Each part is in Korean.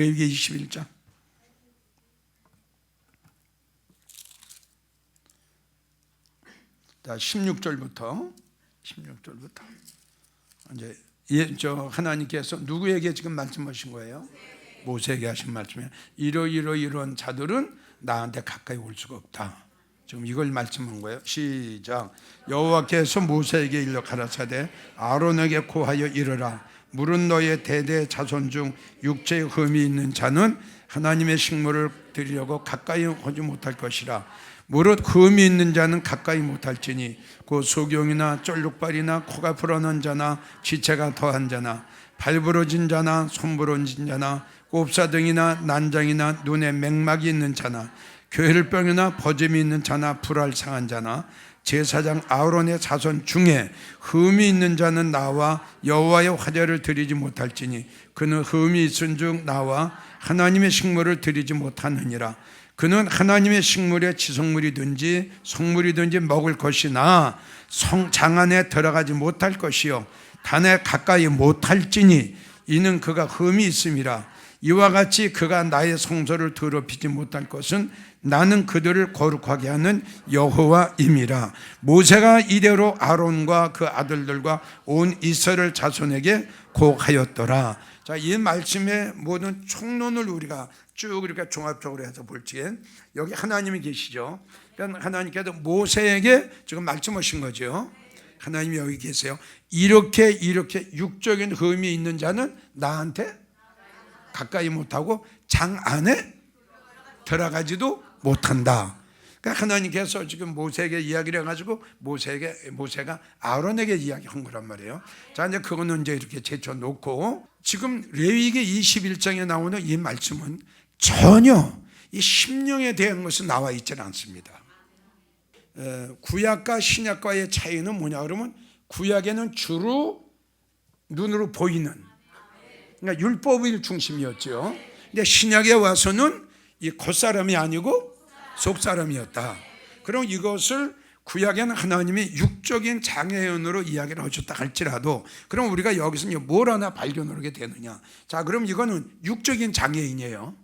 레위기 21장. 자, 16절부터 이제 하나님께서 누구에게 지금 말씀하신 거예요? 모세에게 하신 말씀이에요. 이러이러이러한 자들은 나한테 가까이 올 수가 없다. 지금 이걸 말씀한 거예요. 시작. 여호와께서 모세에게 일러 가라사대 아론에게 고하여 이르라. 물은 너의 대대 자손 중 육체에 흠이 있는 자는 하나님의 식물을 드리려고 가까이 오지 못할 것이라. 무릇 흠이 있는 자는 가까이 못할지니 그 소경이나 쫄룩발이나 코가 불어난 자나 지체가 더한 자나 발 부러진 자나 손 부러진 자나 꼽사등이나 난장이나 눈에 맥막이 있는 자나 괴혈병이나 버짐이 있는 자나 불알 상한 자나 제사장 아론의 자손 중에 흠이 있는 자는 나와 여호와의 화제를 드리지 못할지니 그는 흠이 있은 중 나와 하나님의 식물을 드리지 못하느니라. 그는 하나님의 식물의 지성물이든지 성물이든지 먹을 것이나 장 안에 들어가지 못할 것이요 단에 가까이 못할지니 이는 그가 흠이 있음이라. 이와 같이 그가 나의 성소를 더럽히지 못할 것은 나는 그들을 거룩하게 하는 여호와임이라. 모세가 이대로 아론과 그 아들들과 온 이스라엘 자손에게 고하였더라. 자, 이 말씀의 모든 총론을 우리가 쭉 이렇게 종합적으로 해서 볼 적에 여기 하나님이 계시죠. 그러니까 하나님께서 모세에게 지금 말씀하신 거죠. 하나님이 여기 계세요. 이렇게 육적인 흠이 있는 자는 나한테 가까이 못하고 장 안에 들어가지도 못한다. 그러니까 하나님께서 지금 모세에게 이야기를 해가지고 모세가 아론에게 이야기한 거란 말이에요. 자, 이제 그거는 이제 이렇게 제쳐놓고 지금 레위기 21장에 나오는 이 말씀은 전혀 이 심령에 대한 것은 나와 있지는 않습니다. 구약과 신약과의 차이는 뭐냐 그러면 구약에는 주로 눈으로 보이는 그러니까 율법의 중심이었죠. 근데 신약에 와서는 이 겉사람이 아니고 속사람이었다. 그럼 이것을 구약에는 하나님이 육적인 장애인으로 이야기를 하셨다 할지라도 그럼 우리가 여기서 뭘 하나 발견하게 되느냐. 자, 그럼 이거는 육적인 장애인이에요.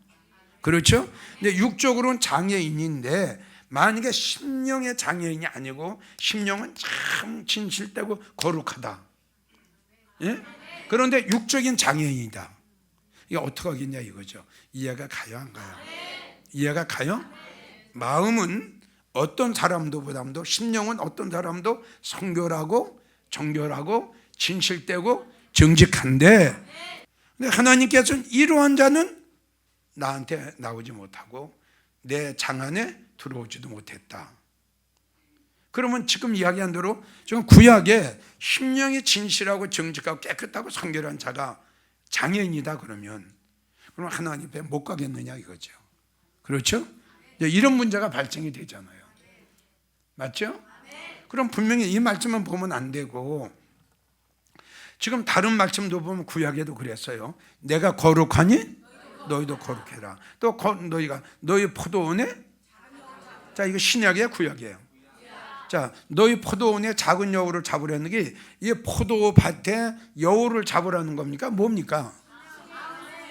그렇죠? 근데 육적으로는 장애인인데 만약에 심령의 장애인이 아니고 심령은 참 진실되고 거룩하다. 예? 그런데 육적인 장애인이다. 이게 어떻게 하겠냐 이거죠. 이해가 가요 안 가요? 이해가 가요? 마음은 어떤 사람도 보담도 심령은 어떤 사람도 성결하고 정결하고 진실되고 정직한데 근데 하나님께서는 이러한 자는 나한테 나오지 못하고 내 장 안에 들어오지도 못했다. 그러면 지금 이야기한 대로 지금 구약에 심령이 진실하고 정직하고 깨끗하고 성결한 자가 장애인이다 그러면 그럼 하나님 앞에 못 가겠느냐 이거죠. 그렇죠? 이런 문제가 발생이 되잖아요. 맞죠? 그럼 분명히 이 말씀만 보면 안 되고 지금 다른 말씀도 보면 구약에도 그랬어요. 내가 거룩하니 너희도 거룩해라. 또 너희가 너희 포도원에 자 이거 신약이에요 구약이에요. 자, 너희 포도원에 작은 여우를 잡으라는 게 이 포도밭에 여우를 잡으라는 겁니까? 뭡니까?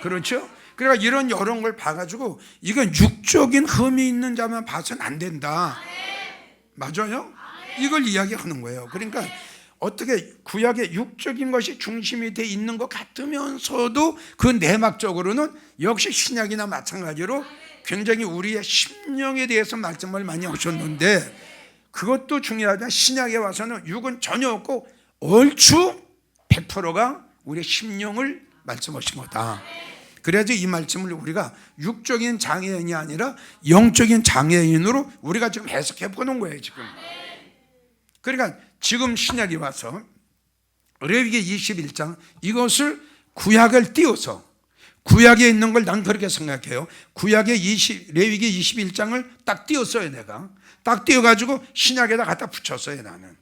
그렇죠? 그러니까 이런 여러 걸 봐가지고 이건 육적인 흠이 있는 자만 봐서는 안 된다. 맞아요? 이걸 이야기하는 거예요. 그러니까 어떻게 구약의 육적인 것이 중심이 돼 있는 것 같으면서도 그 내막적으로는 역시 신약이나 마찬가지로 굉장히 우리의 심령에 대해서 말씀을 많이 하셨는데 그것도 중요하지만 신약에 와서는 육은 전혀 없고 얼추 100%가 우리의 심령을 말씀하신 거다. 그래야지 이 말씀을 우리가 육적인 장애인이 아니라 영적인 장애인으로 우리가 지금 해석해 보는 거예요 지금. 그러니까 지금 신약이 와서 레위기 21장 이것을 구약을 띄워서 구약에 있는 걸 난 그렇게 생각해요. 구약의 레위기 21장을 딱 띄웠어요 내가. 딱 띄워가지고 신약에다 갖다 붙였어요 나는.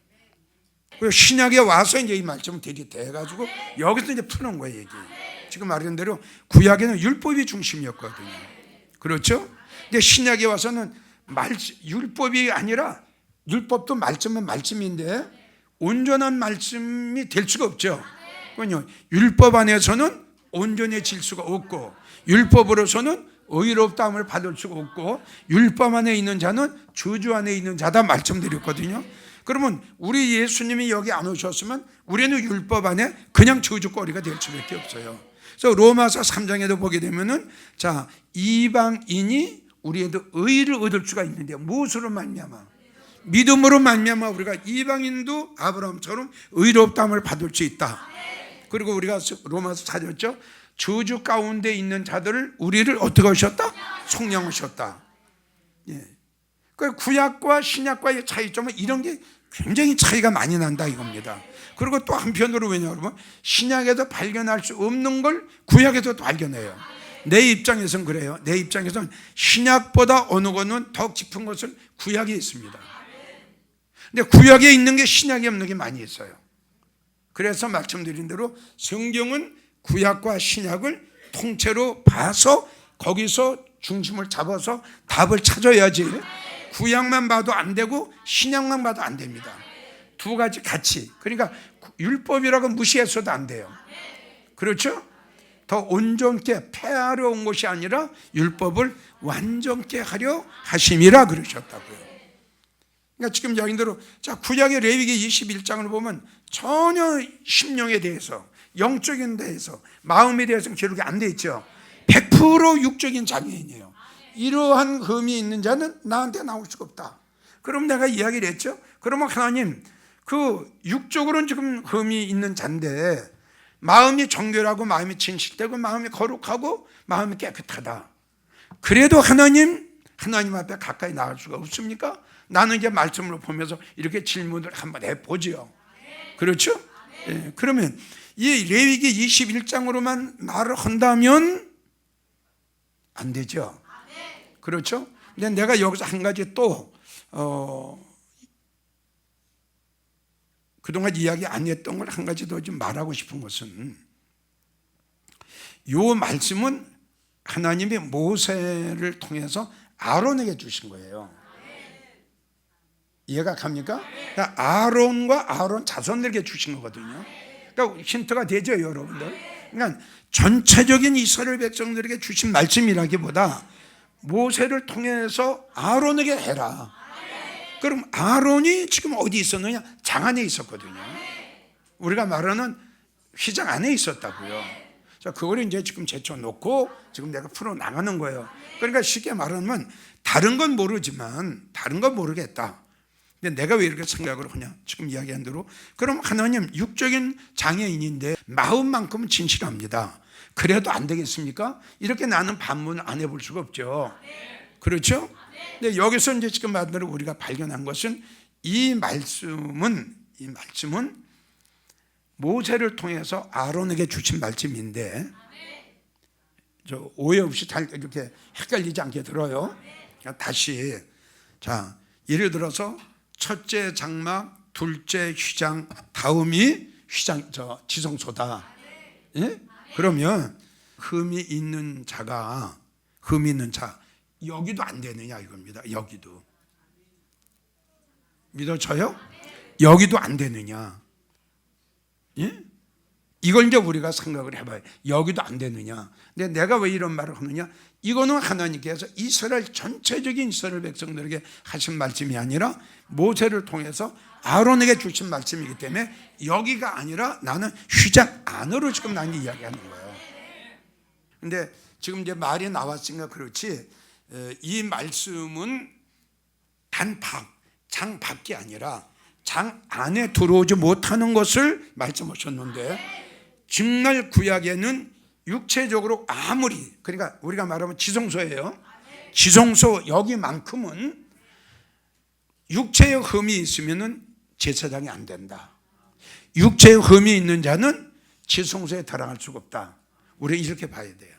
그리고 신약에 와서 이제 이 말씀을 대리돼가지고 여기서 이제 푸는 거예요 얘기. 지금 말한 대로 구약에는 율법이 중심이었거든요. 그렇죠? 근데 신약에 와서는 율법이 아니라 율법도 말씀은 말씀인데 온전한 말씀이 될 수가 없죠. 그러니까 율법 안에서는 온전해질 수가 없고 율법으로서는 의롭다함을 받을 수가 없고 율법 안에 있는 자는 저주 안에 있는 자다 말씀드렸거든요. 그러면 우리 예수님이 여기 안 오셨으면 우리는 율법 안에 그냥 저주거리가 될 수밖에 없어요. 그래서 로마서 3장에도 보게 되면은 자, 이방인이 우리에도 의를 얻을 수가 있는데 무엇으로 말미암아? 믿음으로 말미암아 우리가 이방인도 아브라함처럼 의롭다함을 받을 수 있다. 그리고 우리가 로마서 찾았죠. 저주 가운데 있는 자들을 우리를 어떻게 하셨다? 속량하셨다. 예. 그 구약과 신약과의 차이점은 이런 게 굉장히 차이가 많이 난다 이겁니다. 그리고 또 한편으로 왜냐하면 신약에도 발견할 수 없는 걸 구약에도 발견해요. 내 입장에서는 그래요. 내 입장에서는 신약보다 어느 거는 더 깊은 것은 구약에 있습니다. 근데 구약에 있는 게 신약에 없는 게 많이 있어요. 그래서 말씀드린 대로 성경은 구약과 신약을 통째로 봐서 거기서 중심을 잡아서 답을 찾아야지 구약만 봐도 안 되고 신약만 봐도 안 됩니다. 두 가지 같이. 그러니까 율법이라고 무시해서도 안 돼요. 그렇죠? 더 온전케 폐하려 온 것이 아니라 율법을 완전케 하려 하심이라 그러셨다고요. 그러니까 지금 여인대로 자, 구약의 레위기 21장을 보면 전혀 심령에 대해서 영적인 데에서 마음에 대해서는 기록이 안 돼 있죠. 100% 육적인 장애인이에요. 이러한 흠이 있는 자는 나한테 나올 수가 없다. 그럼 내가 이야기를 했죠. 그러면 하나님 그 육적으로는 지금 흠이 있는 자인데 마음이 정결하고 마음이 진실되고 마음이 거룩하고 마음이 깨끗하다. 그래도 하나님 앞에 가까이 나갈 수가 없습니까? 나는 이제 말씀을 보면서 이렇게 질문을 한번 해보지요. 그렇죠? 예, 그러면 이 레위기 21장으로만 말을 한다면 안 되죠. 그렇죠? 근데 내가 여기서 한 가지 또 그동안 이야기 안 했던 걸 한 가지 더 좀 말하고 싶은 것은 이 말씀은 하나님이 모세를 통해서 아론에게 주신 거예요. 이해가 갑니까? 그러니까 아론과 아론 자손들에게 주신 거거든요. 그러니까 힌트가 되죠, 여러분들. 그러니까 전체적인 이스라엘 백성들에게 주신 말씀이라기보다 모세를 통해서 아론에게 해라. 그럼 아론이 지금 어디 있었느냐? 장 안에 있었거든요. 우리가 말하는 휘장 안에 있었다고요. 자, 그걸 이제 지금 제쳐놓고 지금 내가 풀어 나가는 거예요. 그러니까 쉽게 말하면 다른 건 모르지만 다른 건 모르겠다. 근데 내가 왜 이렇게 생각을 하냐? 지금 이야기한 대로 그럼 하나님 육적인 장애인인데 마음만큼은 진실합니다. 그래도 안 되겠습니까? 이렇게 나는 반문 안 해볼 수가 없죠. 그렇죠? 근데 여기서 이제 지금 말대로 우리가 발견한 것은 이 말씀은 모세를 통해서 아론에게 주신 말씀인데 저 오해 없이 잘 이렇게 헷갈리지 않게 들어요. 다시 자, 예를 들어서 첫째 장막, 둘째 휘장, 다음이 휘장 지성소다. 예? 그러면 흠이 있는 자 여기도 안 되느냐 이겁니다. 여기도 믿어져요? 여기도 안 되느냐? 예? 이걸 이제 우리가 생각을 해봐요. 여기도 안 되느냐? 근데 내가 왜 이런 말을 하느냐? 이거는 하나님께서 이스라엘 전체적인 이스라엘 백성들에게 하신 말씀이 아니라 모세를 통해서 아론에게 주신 말씀이기 때문에 여기가 아니라 나는 휘장 안으로 지금 나는 이야기하는 거예요. 근데 지금 이제 말이 나왔으니까 그렇지 이 말씀은 단 장 밖이 아니라 장 안에 들어오지 못하는 것을 말씀하셨는데 정말 구약에는 육체적으로 아무리 그러니까 우리가 말하면 지성소예요. 지성소 여기만큼은 육체의 흠이 있으면은 제사장이 안 된다. 육체의 흠이 있는 자는 지성소에 들어갈 수가 없다. 우리 이렇게 봐야 돼요.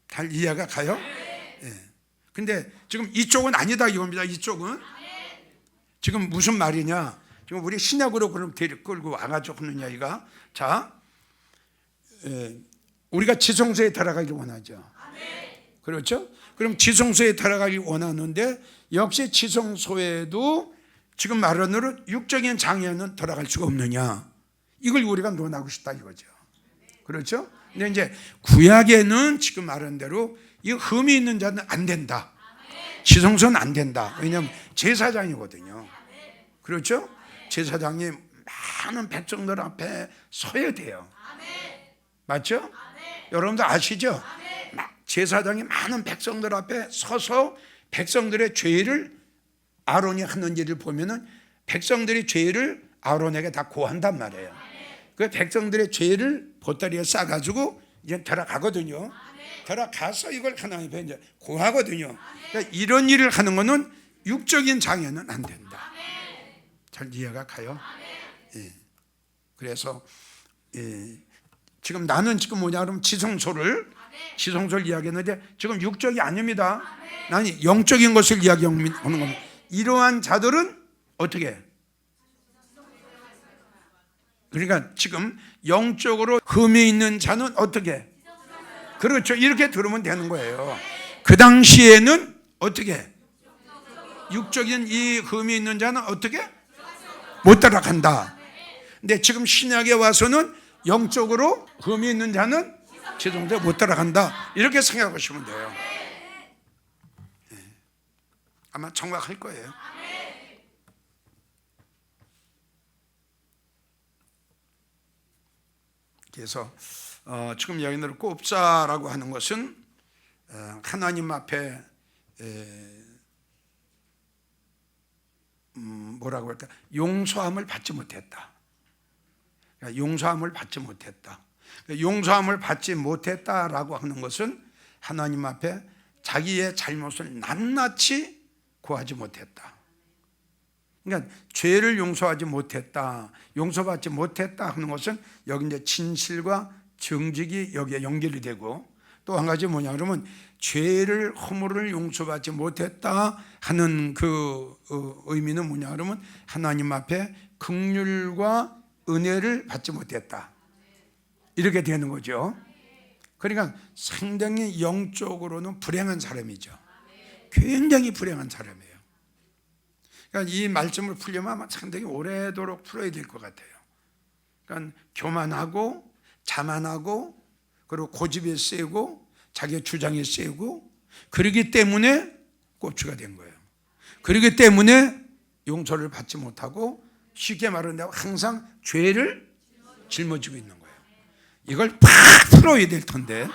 잘 이해가 가요? 예. 근데 지금 이쪽은 아니다 이겁니다. 이쪽은 지금 무슨 말이냐? 지금 우리 신약으로 그럼 끌고 와가지고 하는 이야기가 자, 우리가 지성소에 들어가기를 원하죠. 그렇죠? 그럼 지성소에 들어가기 원하는데 역시 지성소에도 지금 말하는 육적인 장애는 들어갈 수가 없느냐? 이걸 우리가 논하고 싶다 이거죠. 그렇죠? 근데 이제 구약에는 지금 말한 대로 이 흠이 있는 자는 안 된다. 지성소는 안 된다. 왜냐하면 제사장이거든요. 그렇죠? 제사장이 많은 백성들 앞에 서야 돼요. 맞죠? 여러분들 아시죠? 제사장이 많은 백성들 앞에 서서 백성들의 죄를 아론이 하는 일을 보면은 백성들의 죄를 아론에게 다 고한단 말이에요. 그 백성들의 죄를 보따리에 싸가지고 이제 들어가거든요. 들어가서 이걸 하나님 앞에 이제 고하거든요. 그러니까 이런 일을 하는 거는 육적인 장애는 안 된다. 잘 이해가 가요? 예. 그래서 지금 나는 지금 뭐냐 그러면 지성소를 이야기했는데 지금 육적이 아닙니다. 나는 영적인 것을 이야기하는 겁니다. 이러한 자들은 어떻게? 그러니까 지금 영적으로 흠이 있는 자는 어떻게? 그렇죠. 이렇게 들으면 되는 거예요. 그 당시에는 어떻게? 육적인 이 흠이 있는 자는 어떻게? 못 따라간다. 근데 지금 신약에 와서는 영적으로 흠이 있는 자는 지성소에 못 따라간다. 이렇게 생각하시면 돼요. 아마 정확할 거예요. 그래서 지금 여인을 꼽자라고 하는 것은 하나님 앞에 뭐라고 할까? 용서함을 받지 못했다. 용서함을 받지 못했다. 용서함을 받지 못했다라고 하는 것은 하나님 앞에 자기의 잘못을 낱낱이 구하지 못했다. 그러니까 죄를 용서하지 못했다, 용서받지 못했다 하는 것은 여기 이제 진실과 정직이 여기에 연결이 되고, 또 한 가지 뭐냐 그러면 죄를 허물을 용서받지 못했다 하는 그 의미는 뭐냐 그러면 하나님 앞에 긍휼과 은혜를 받지 못했다, 이렇게 되는 거죠. 그러니까 상당히 영적으로는 불행한 사람이죠. 굉장히 불행한 사람이에요. 그러니까 이 말씀을 풀려면 아마 상당히 오래도록 풀어야 될 것 같아요. 그러니까 교만하고 자만하고 그리고 고집이 세고 자기의 주장이 세고, 그러기 때문에 꼽주가 된 거예요. 그러기 때문에 용서를 받지 못하고, 쉽게 말하면 항상 죄를 짊어지고 있는 거예요. 이걸 팍 풀어야 될 텐데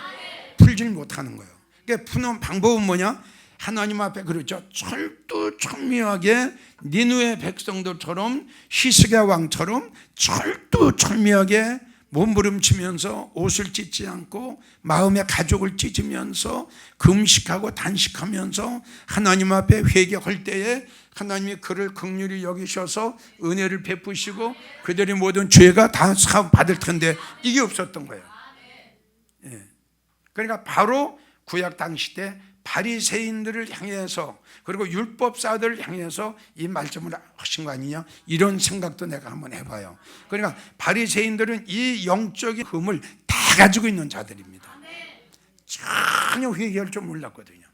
풀질 못하는 거예요. 그러니까 푸는 방법은 뭐냐? 하나님 앞에 그렇죠. 철두철미하게 니느웨 백성들처럼 히스기야 왕처럼 철두철미하게 몸부림치면서 옷을 찢지 않고 마음의 가죽을 찢으면서 금식하고 단식하면서 하나님 앞에 회개할 때에 하나님이 그를 긍휼히 여기셔서 은혜를 베푸시고 그들의 모든 죄가 다 사함받을 텐데 이게 없었던 거예요. 그러니까 바로 구약 당시 때 바리새인들을 향해서 그리고 율법사들을 향해서 이 말씀을 하신 거 아니냐, 이런 생각도 내가 한번 해봐요. 그러니까 바리새인들은 이 영적인 흠을 다 가지고 있는 자들입니다. 전혀 회개할 줄 몰랐거든요.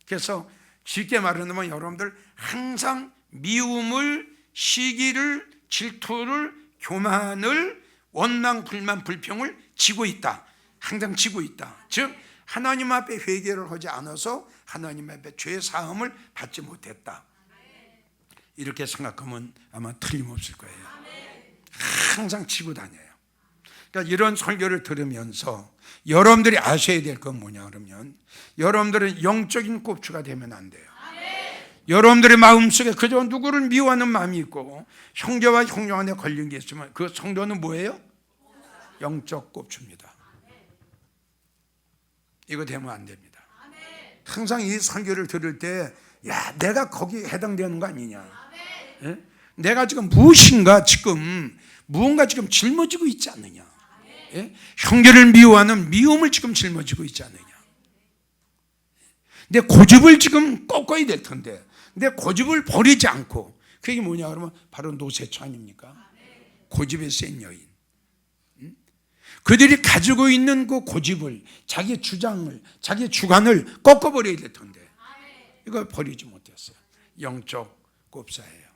그래서 쉽게 말하면 여러분들 항상 미움을, 시기를, 질투를, 교만을, 원망, 불만, 불평을 지고 있다. 항상 지고 있다. 즉 하나님 앞에 회개를 하지 않아서 하나님 앞에 죄 사함을 받지 못했다. 이렇게 생각하면 아마 틀림없을 거예요. 항상 지고 다녀요. 그러니까 이런 설교를 들으면서 여러분들이 아셔야 될 건 뭐냐 그러면, 여러분들은 영적인 꼽주가 되면 안 돼요. 여러분들의 마음속에 그저 누구를 미워하는 마음이 있고 형제와 형제 안에 걸린 게 있으면 그 성도는 뭐예요? 영적 꼽주입니다. 이거 되면 안 됩니다. 항상 이 설교를 들을 때, 야, 내가 거기에 해당되는 거 아니냐? 예? 내가 지금 무엇인가 지금 무언가 지금 짊어지고 있지 않느냐? 예? 형제를 미워하는 미움을 지금 짊어지고 있지 않느냐? 내 고집을 지금 꺾어야 될 텐데, 내 고집을 버리지 않고, 그게 뭐냐 그러면 바로 노세초 아닙니까? 고집에 센 여인. 그들이 가지고 있는 그 고집을, 자기 주장을, 자기 주관을 꺾어버려야 될 텐데 이걸 버리지 못했어요. 영적 꼽사예요.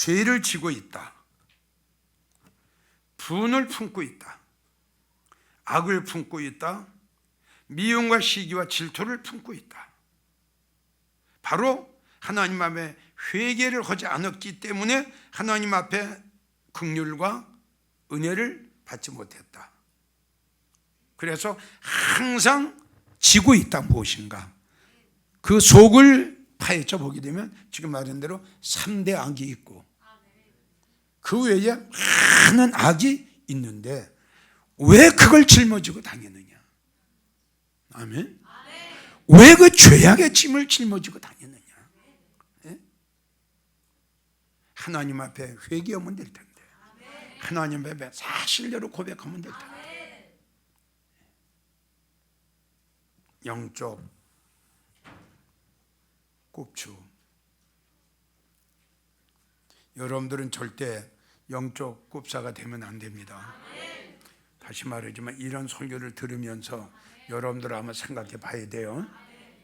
죄를 지고 있다. 분을 품고 있다. 악을 품고 있다. 미움과 시기와 질투를 품고 있다. 바로 하나님 앞에 회개를 하지 않았기 때문에 하나님 앞에 긍휼과 은혜를 받지 못했다. 그래서 항상 지고 있다. 무엇인가 그 속을 파헤쳐 보게 되면 지금 말한 대로 3대 악이 있고 그 외에 많은 악이 있는데 왜 그걸 짊어지고 다니느냐? 아멘. 왜 그 죄악의 짐을 짊어지고 다니느냐? 예? 하나님 앞에 회개하면 될 텐데, 하나님 앞에 사실대로 고백하면 될 텐데. 영적 꼽추. 여러분들은 절대 영적 꼽사가 되면 안 됩니다. 다시 말하지만 이런 설교를 들으면서 여러분들 한번 생각해 봐야 돼요.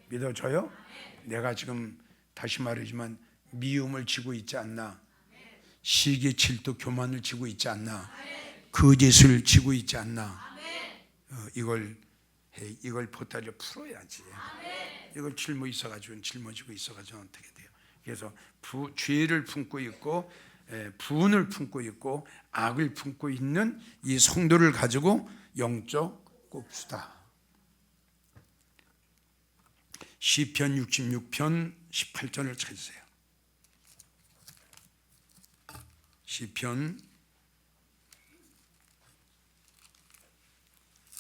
믿어져요? 내가 지금 다시 말하지만 미움을 지고 있지 않나? 시기, 질투, 교만을 지고 있지 않나? 거짓을 지고 있지 않나? 이걸 보따리를 풀어야지. 이걸 짊어지고 있어가지고 어떻게 돼요? 그래서 죄를 품고 있고 분을 품고 있고 악을 품고 있는 이 성도를 가지고 영적 꼽수다. 시편 66편 18절을 찾으세요. 시편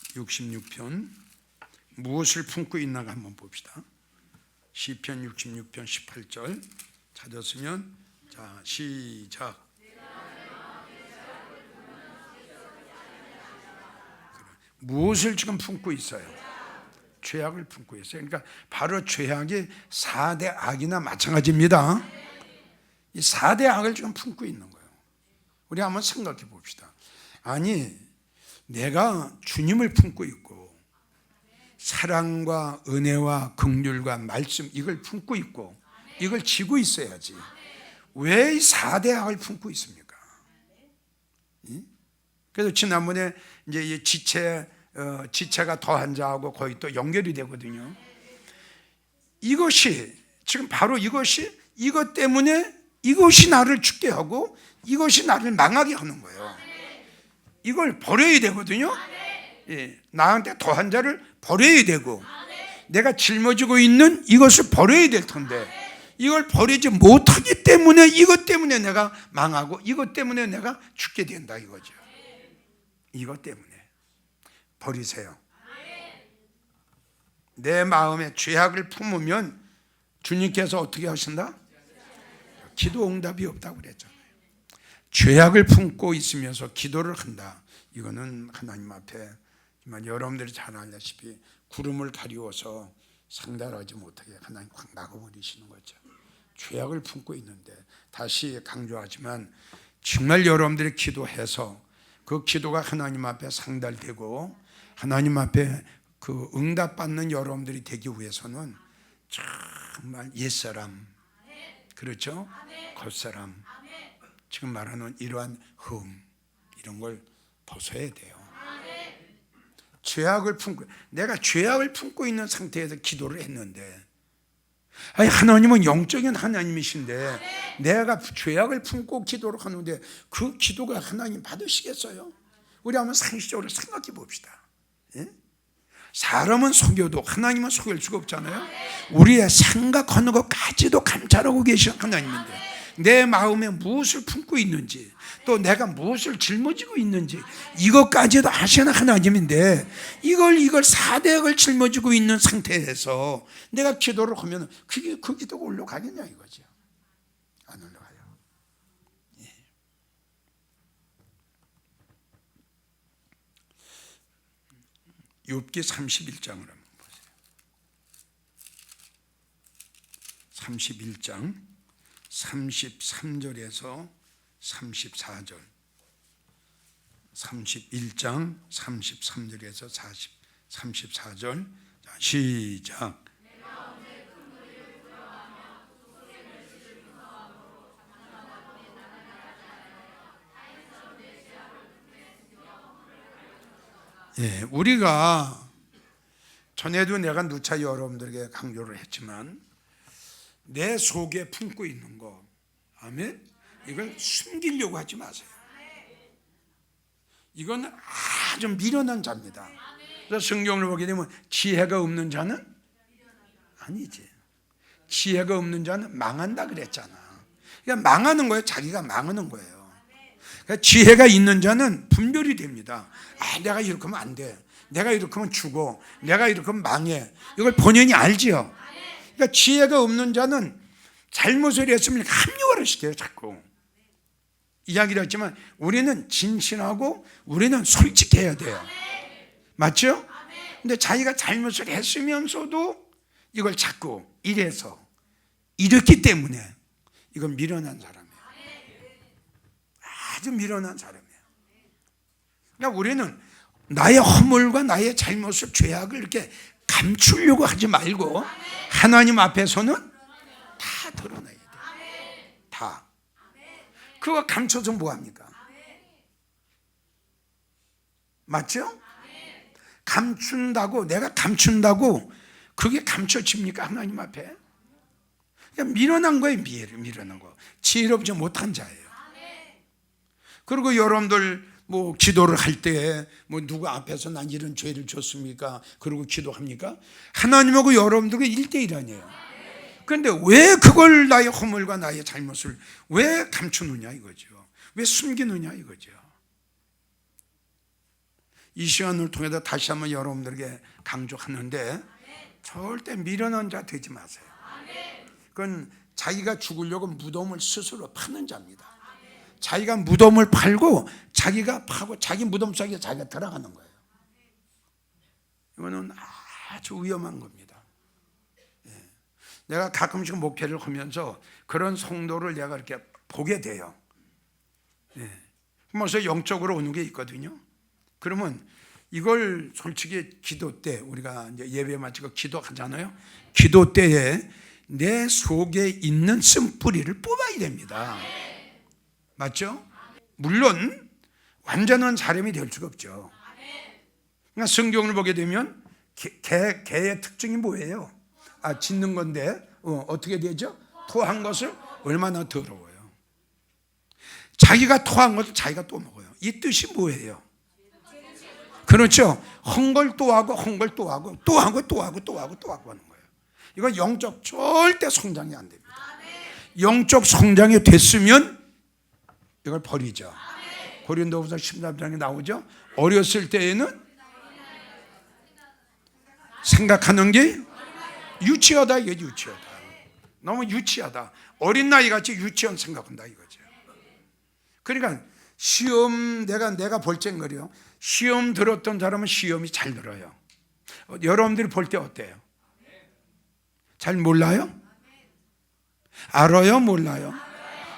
66편 무엇을 품고 있나가 한번 봅시다. 시편 66편 18절 찾았으면 자 시작. 무엇을 지금 품고 있어요? 죄악을 품고 있어요. 그러니까 바로 죄악이 4대 악이나 마찬가지입니다. 이 4대 악을 지금 품고 있는 거예요. 우리 한번 생각해 봅시다. 아니 내가 주님을 품고 있고 사랑과 은혜와 긍휼과 말씀 이걸 품고 있고 이걸 지고 있어야지. 왜 이 4대 악을 품고 있습니까? 그래서 지난번에 이제 이 지체가 더한 자하고 거의 또 연결이 되거든요. 이것이 지금 바로 이것 때문에 이것이 나를 죽게 하고 이것이 나를 망하게 하는 거예요. 이걸 버려야 되거든요. 예, 나한테 더한 자를 버려야 되고 내가 짊어지고 있는 이것을 버려야 될 텐데 이걸 버리지 못하기 때문에 이것 때문에 내가 망하고 이것 때문에 내가 죽게 된다 이거죠. 이것 때문에 버리세요. 내 마음에 죄악을 품으면 주님께서 어떻게 하신다? 기도 응답이 없다고 그랬잖아요. 죄악을 품고 있으면서 기도를 한다. 이거는 하나님 앞에 정말 여러분들이 잘 알다시피 구름을 가리워서 상달하지 못하게 하나님 확 막아버리시는 거죠. 죄악을 품고 있는데 다시 강조하지만 정말 여러분들이 기도해서 그 기도가 하나님 앞에 상달되고 하나님 앞에 그 응답받는 여러분들이 되기 위해서는 정말 옛사람, 그렇죠? 겉사람, 지금 말하는 이러한 이런 걸 벗어야 돼요. 내가 죄악을 품고 있는 상태에서 기도를 했는데 아니 하나님은 영적인 하나님이신데 내가 죄악을 품고 기도를 하는데 그 기도가 하나님 받으시겠어요? 우리 한번 상식적으로 생각해 봅시다. 예? 사람은 속여도 하나님은 속일 수가 없잖아요. 우리의 생각하는 것까지도 감찰하고 계신 하나님인데 내 마음에 무엇을 품고 있는지 또 내가 무엇을 짊어지고 있는지 이것까지도 아시는 하나님인데 이걸 4대악을 짊어지고 있는 상태에서 내가 기도를 하면 그 기도가 올라가겠냐 이거죠. 안 올라가요. 예. 욥기 31장을 한번 보세요. 31장 33절에서 34절 31장 33절에서 34절 시작. 예, 우리가 전에도 내가 누차 여러분들에게 강조를 했지만 내 속에 품고 있는 거, 아멘? 이걸 숨기려고 하지 마세요. 이건 아주 미련한 자입니다. 그래서 성경을 보게 되면 지혜가 없는 자는 아니지. 지혜가 없는 자는 망한다 그랬잖아. 그러니까 망하는 거예요. 자기가 망하는 거예요. 그러니까 지혜가 있는 자는 분별이 됩니다. 아, 내가 이렇게 하면 안 돼. 내가 이렇게 하면 죽어. 내가 이렇게 하면 망해. 이걸 본인이 알지요. 그러니까 지혜가 없는 자는 잘못을 했으면 합리화를 시켜요. 자꾸 이야기를 했지만 우리는 진실하고 우리는 솔직해야 돼요. 맞죠? 근데 자기가 잘못을 했으면서도 이걸 자꾸 이래서 이랬기 때문에 이건 미련한 사람이에요. 아주 미련한 사람이에요. 그러니까 우리는 나의 허물과 나의 잘못을, 죄악을 이렇게 감추려고 하지 말고 하나님 앞에서는 다 드러내야 돼요. 다. 그거 감춰서 뭐합니까? 맞죠? 감춘다고, 내가 감춘다고 그게 감춰집니까? 하나님 앞에? 그냥 미련한 거예요. 미련한 거. 지혜롭지 못한 자예요. 그리고 여러분들 뭐 기도를 할 때 뭐 누구 앞에서 난 이런 죄를 줬습니까? 그리고 기도합니까? 하나님하고 여러분들과 1대1 아니에요. 그런데 왜 그걸, 나의 허물과 나의 잘못을 왜 감추느냐 이거죠. 왜 숨기느냐 이거죠. 이 시간을 통해서 다시 한번 여러분들에게 강조하는데 절대 미련한 자 되지 마세요. 그건 자기가 죽으려고 무덤을 스스로 파는 자입니다. 자기가 무덤을 팔고 자기가 파고 자기 무덤 속에 자기가 들어가는 거예요. 이거는 아주 위험한 겁니다. 내가 가끔씩 목회를 하면서 그런 성도를 내가 이렇게 보게 돼요. 그래서 영적으로 오는 게 있거든요. 그러면 이걸 솔직히 기도 때 우리가 이제 예배 마치고 기도하잖아요. 기도 때에 내 속에 있는 쓴뿌리를 뽑아야 됩니다. 맞죠? 물론 완전한 사람이 될 수가 없죠. 그러니까 성경을 보게 되면 개의 특징이 뭐예요? 짖는 건데 어떻게 되죠? 토한 것을 얼마나 더러워요. 자기가 토한 것을 자기가 또 먹어요. 이 뜻이 뭐예요? 그렇죠. 헝걸 또 하고 헝걸 또 하고 또 하고 또 하고 또 하고 또 하고 하는 거예요. 이건 영적 절대 성장이 안 됩니다. 영적 성장이 됐으면 이걸 버리죠. 고린도후서 13장에 나오죠. 어렸을 때에는 생각하는 게 유치하다. 이게 유치하다. 너무 유치하다. 어린 나이 같이 유치한 생각한다 이거죠. 그러니까 시험 내가 볼쟁거려. 시험 들었던 사람은 시험이 잘 들어요. 여러분들이 볼 때 어때요? 잘 몰라요? 알아요? 몰라요?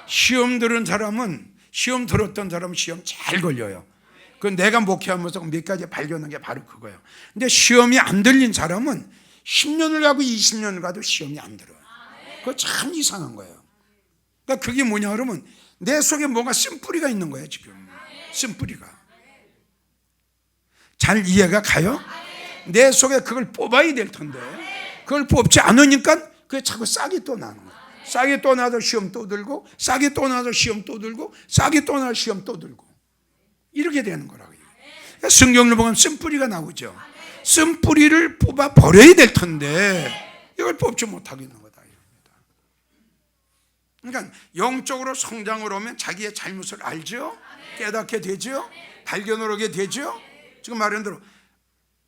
시험 들은 사람은, 시험 들었던 사람은 시험 잘 걸려요. 그 내가 목회하면서 몇 가지 발견한 게 바로 그거예요. 근데 시험이 안 들린 사람은 10년을 가고 20년을 가도 시험이 안 들어요. 그거 참 이상한 거예요. 그러니까 그게 뭐냐 그러면 내 속에 뭔가 쓴뿌리가 있는 거예요. 지금 쓴뿌리가 잘 이해가 가요? 내 속에 그걸 뽑아야 될 텐데 그걸 뽑지 않으니까 그게 자꾸 싹이 또 나는 거예요. 싹이 또 나서 시험 또 들고, 싹이 또 나서 시험 또 들고, 싹이 또 나서 시험 또 들고, 이렇게 되는 거라고요. 성경을 보면 쓴뿌리가 나오죠. 쓴뿌리를 뽑아 버려야 될 텐데 이걸 뽑지 못하고 있는 거다. 그러니까 영적으로 성장을 오면 자기의 잘못을 알죠, 깨닫게 되죠, 발견을 하게 되죠. 지금 말한 대로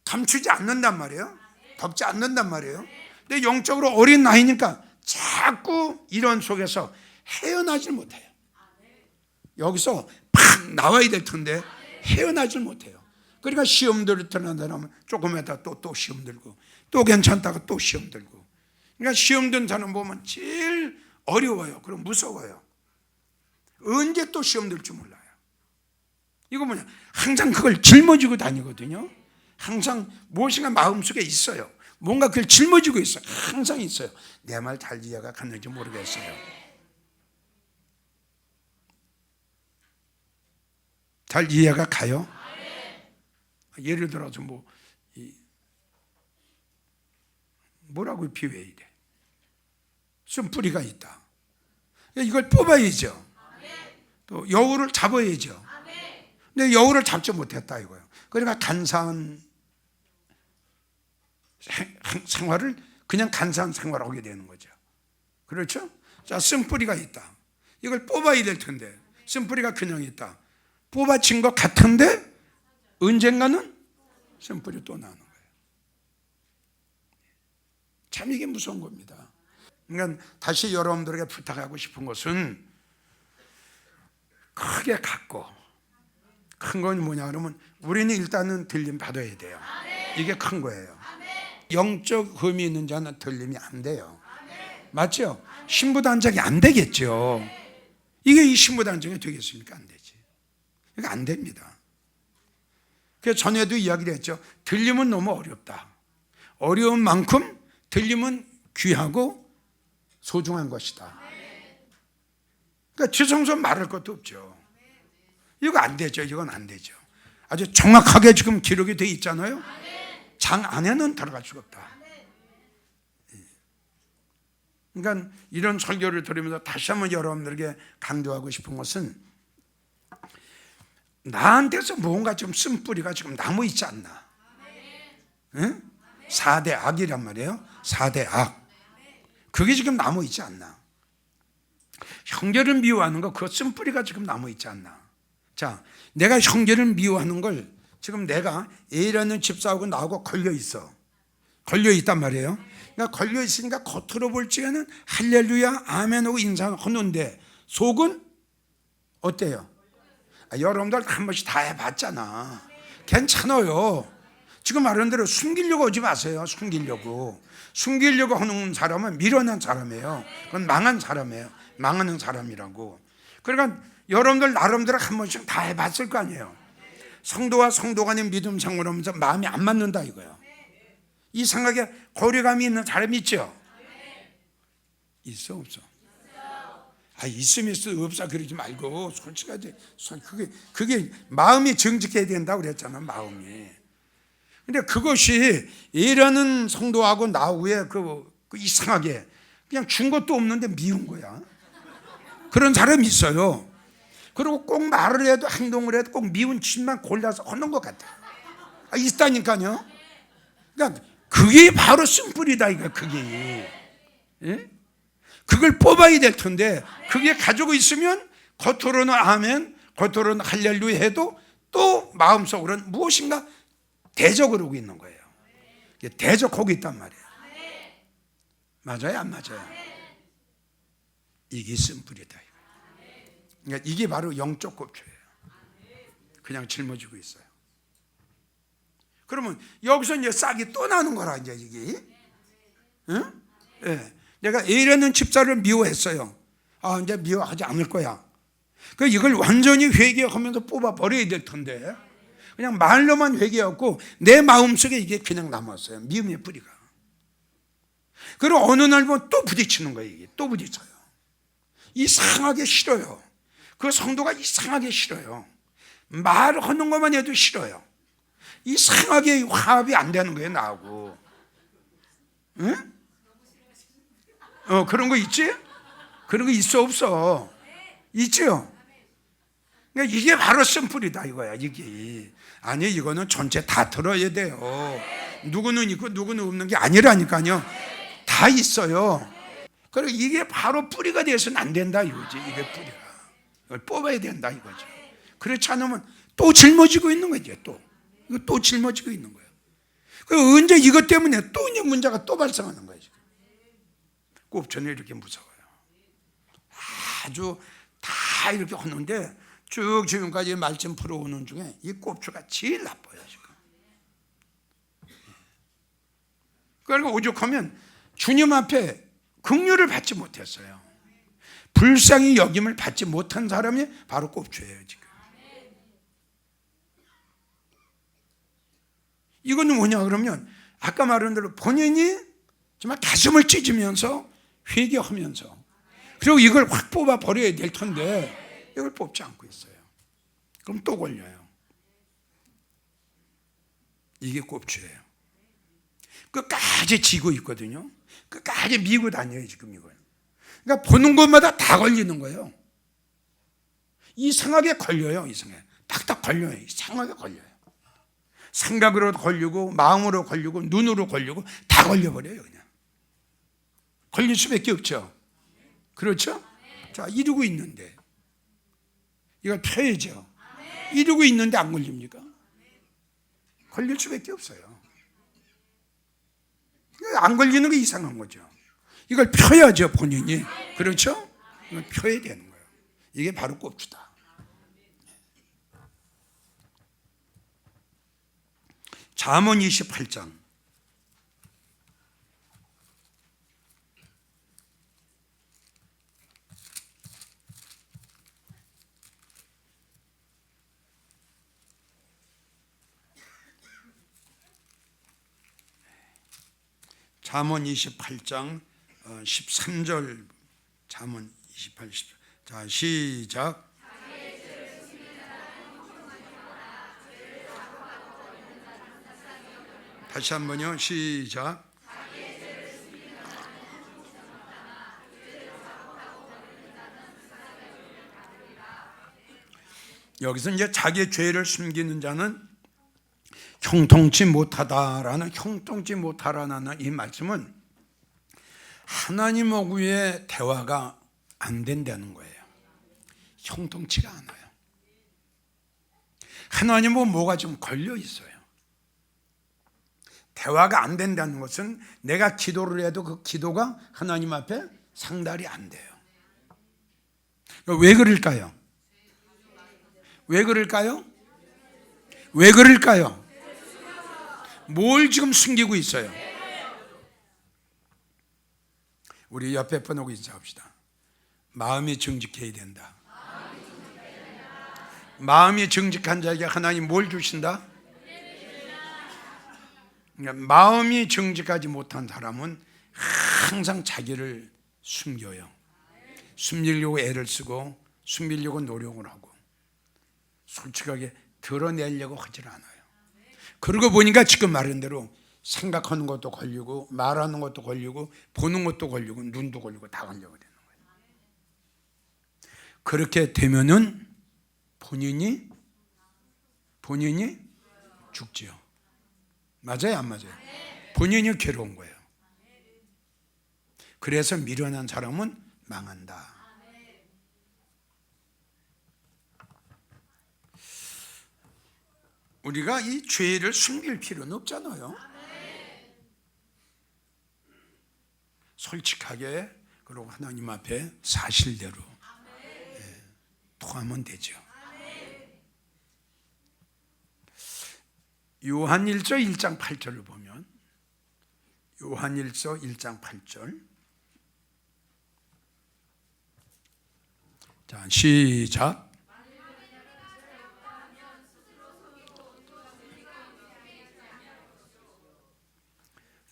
감추지 않는단 말이에요. 덮지 않는단 말이에요. 근데 영적으로 어린 나이니까 자꾸 이런 속에서 헤어나질 못해요. 여기서 팍 나와야 될 텐데 헤어나질 못해요. 그러니까 시험 들었던 사람은 조금 있다가 또 시험 들고, 또 괜찮다가 또 시험 들고. 그러니까 시험 든 사람 보면 제일 어려워요. 그럼 무서워요. 언제 또 시험 들지 몰라요. 이거 뭐냐, 항상 그걸 짊어지고 다니거든요. 항상 무엇인가 마음속에 있어요. 뭔가 그걸 짊어지고 있어요. 항상 있어요. 내 말 잘 이해가 갔는지 모르겠어요. 잘 이해가 가요? 예를 들어서 뭐라고 비유해야 돼? 쓴뿌리가 있다. 이걸 뽑아야죠. 또 여우를 잡아야죠. 근데 여우를 잡지 못했다 이거예요. 그러니까 간사한 생활을 그냥 간사한 생활을 하게 되는 거죠. 그렇죠? 자, 쓴뿌리가 있다. 이걸 뽑아야 될 텐데 쓴뿌리가 그냥 있다. 뽑아진 것 같은데 언젠가는 쓴뿌리 또 나오는 거예요. 참 이게 무서운 겁니다. 그러니까 다시 여러분들에게 부탁하고 싶은 것은 크게 갖고, 큰 건 뭐냐 그러면 우리는 일단은 들림 받아야 돼요. 이게 큰 거예요. 영적 흠이 있는 자는 들림이 안 돼요. 맞죠? 신부단정이 안 되겠죠. 이게 이 신부단정이 되겠습니까? 안 되지. 이거 안 됩니다. 그래서 전에도 이야기를 했죠. 들림은 너무 어렵다. 어려운 만큼 들림은 귀하고 소중한 것이다. 그러니까 지성소 말할 것도 없죠. 이거 안 되죠. 이건 안 되죠. 아주 정확하게 지금 기록이 돼 있잖아요. 장 안에는 들어갈 수가 없다. 그러니까 이런 설교를 들으면서 다시 한번 여러분들에게 강조하고 싶은 것은 나한테서 뭔가 좀 쓴뿌리가 지금 남아 있지 않나. 응? 4대 악이란 말이에요. 4대 악. 그게 지금 남아 있지 않나. 형제를 미워하는 거, 그거 쓴뿌리가 지금 남아 있지 않나. 자, 내가 형제를 미워하는 걸 지금 내가 A라는 집사하고 나하고 걸려 있어. 걸려 있단 말이에요. 그러니까 걸려 있으니까 겉으로 볼 적에는 할렐루야, 아멘하고 인사하는데 속은 어때요? 여러분들 한 번씩 다 해봤잖아. 괜찮아요. 지금 말한 대로 숨기려고 하지 마세요. 숨기려고 하는 사람은 미련한 사람이에요. 그건 망한 사람이에요. 망하는 사람이라고. 그러니까 여러분들 나름대로 한 번씩 다 해봤을 거 아니에요. 성도와 성도 간의 믿음 생활하면서 마음이 안 맞는다 이거예요. 이상하게 거리감이 있는 사람이 있죠? 있어 없어? 있으면 있어 없어 그러지 말고 솔직하지. 그게 마음이 정직해야 된다고 그랬잖아. 마음이. 근데 그것이 A라는 성도하고 나하고의 그 이상하게 그냥 준 것도 없는데 미운 거야. 그런 사람이 있어요. 그리고 꼭 말을 해도 행동을 해도 꼭 미운 짓만 골라서 하는 것 같아. 있다니까요. 그러니까 그게 바로 쓴뿌리다 이거 그게. 예? 그걸 뽑아야 될 텐데 그게 가지고 있으면 겉으로는 아멘, 겉으로는 할렐루야 해도 또 마음속으로는 무엇인가 대적을 있는 거예요. 대적하고 있단 말이에요. 맞아요, 안 맞아요? 이게 쓴뿌리다. 그러니까 이게 바로 영적 꼽초예요. 그냥 짊어지고 있어요. 그러면 여기서 이제 싹이 또 나는 거라 이제 이게. 응? 네. 내가 A라는 집사를 미워했어요. 이제 미워하지 않을 거야. 그 이걸 완전히 회개하면서 뽑아 버려야 될 텐데 그냥 말로만 회개했고 내 마음속에 이게 그냥 남았어요. 미움의 뿌리가. 그리고 어느 날 보면 또 부딪히는 거예요. 이게 또 부딪혀요. 이상하게 싫어요. 그 성도가 이상하게 싫어요. 말하는 것만 해도 싫어요. 이상하게 화합이 안 되는 거예요. 나하고. 응? 그런 거 있지? 그런 거 있어 없어? 있죠? 그러니까 이게 바로 쓴뿌리다 이거야. 이게 아니 이거는 전체 다 들어야 돼요. 누구는 있고 누구는 없는 게 아니라니까요. 다 있어요. 그리고 이게 바로 뿌리가 되어서는 안 된다 이거지. 이게 뿌리가 이걸 뽑아야 된다 이거죠. 그렇지 않으면 또 짊어지고 있는 거죠. 또 짊어지고 있는 거예요. 그 언제 이것 때문에 또 이제 문제가 또 발생하는 거예요. 꼽초는 이렇게 무서워요. 아주 다 이렇게 하는데 쭉 지금까지 말씀 풀어오는 중에 이 꼽초가 제일 나빠요 지금. 그러니까 오죽하면 주님 앞에 긍휼을 받지 못했어요. 불쌍히 여김을 받지 못한 사람이 바로 꼽초예요 지금. 이거는 뭐냐 그러면 아까 말한 대로 본인이 정말 가슴을 찢으면서 회개하면서 그리고 이걸 확 뽑아 버려야 될 텐데 이걸 뽑지 않고 있어요. 그럼 또 걸려요. 이게 꼽주예요. 끝까지 지고 있거든요. 끝까지 미고 다녀요 지금 이걸. 그러니까 보는 것마다 다 걸리는 거예요. 이상하게 걸려요. 이상하게 딱딱 걸려요. 이상하게 걸려요. 생각으로 걸리고 마음으로 걸리고 눈으로 걸리고 다 걸려버려요. 그냥 걸릴 수밖에 없죠. 그렇죠? 자, 이러고 있는데 이걸 펴야죠. 이러고 있는데 안 걸립니까? 걸릴 수밖에 없어요. 안 걸리는 게 이상한 거죠. 이걸 펴야죠, 본인이. 그렇죠? 이걸 펴야 되는 거예요. 이게 바로 꼽주다. 잠언 28장. 잠언 28장 13절. 잠언 28, 10절. 자, 시작. 다시 한번요. 시작. 여기서 이제 자기의 죄를 숨기는 자는 형통치 못하다라는, 형통치 못하라는 이 말씀은 하나님하고의 대화가 안 된다는 거예요. 형통치가 않아요. 하나님은 뭐가 좀 걸려 있어요. 대화가 안 된다는 것은 내가 기도를 해도 그 기도가 하나님 앞에 상달이 안 돼요. 왜 그럴까요? 왜 그럴까요? 왜 그럴까요? 뭘 지금 숨기고 있어요? 우리 옆에 분하고 인사합시다. 마음이 정직해야 된다. 마음이 정직한 자에게 하나님 뭘 주신다? 마음이 정직하지 못한 사람은 항상 자기를 숨겨요. 숨기려고 애를 쓰고 숨기려고 노력을 하고 솔직하게 드러내려고 하질 않아요. 그러고 보니까 지금 말한 대로 생각하는 것도 걸리고 말하는 것도 걸리고 보는 것도 걸리고 눈도 걸리고 다 걸려야 되는 거예요. 그렇게 되면은 본인이 죽지요. 맞아요, 안 맞아요? 본인이 괴로운 거예요. 그래서 미련한 사람은 망한다. 우리가 이 죄를 숨길 필요는 없잖아요. 솔직하게 그리고 하나님 앞에 사실대로 통하면 되죠. 요한일서 1장 8절을 보면 요한일서 1장 8절. 자, 시작.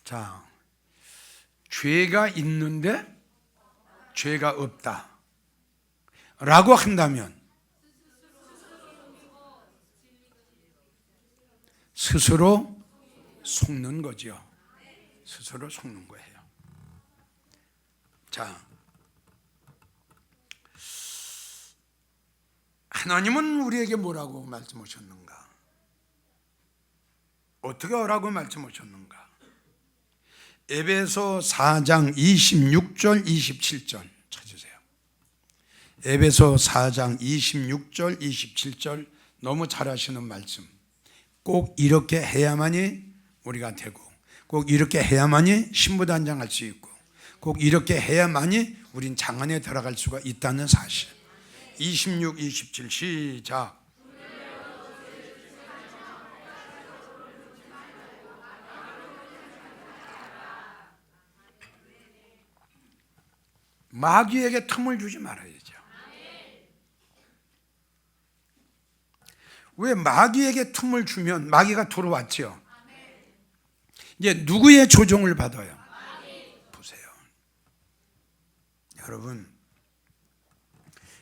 자, 죄가 있는데 죄가 없다 라고 한다면 스스로 속는 거죠. 스스로 속는 거예요. 자, 하나님은 우리에게 뭐라고 말씀하셨는가? 어떻게 하라고 말씀하셨는가? 에베소 4장 26절 27절 찾으세요. 에베소 4장 26절 27절 너무 잘 아시는 말씀. 꼭 이렇게 해야만이 우리가 되고 꼭 이렇게 해야만이 신부단장할 수 있고 꼭 이렇게 해야만이 우린 장안에 들어갈 수가 있다는 사실. 26, 27 시작. 마귀에게 틈을 주지 말아야죠. 왜 마귀에게 틈을 주면 마귀가 들어왔죠. 이제 누구의 조종을 받아요? 보세요. 여러분,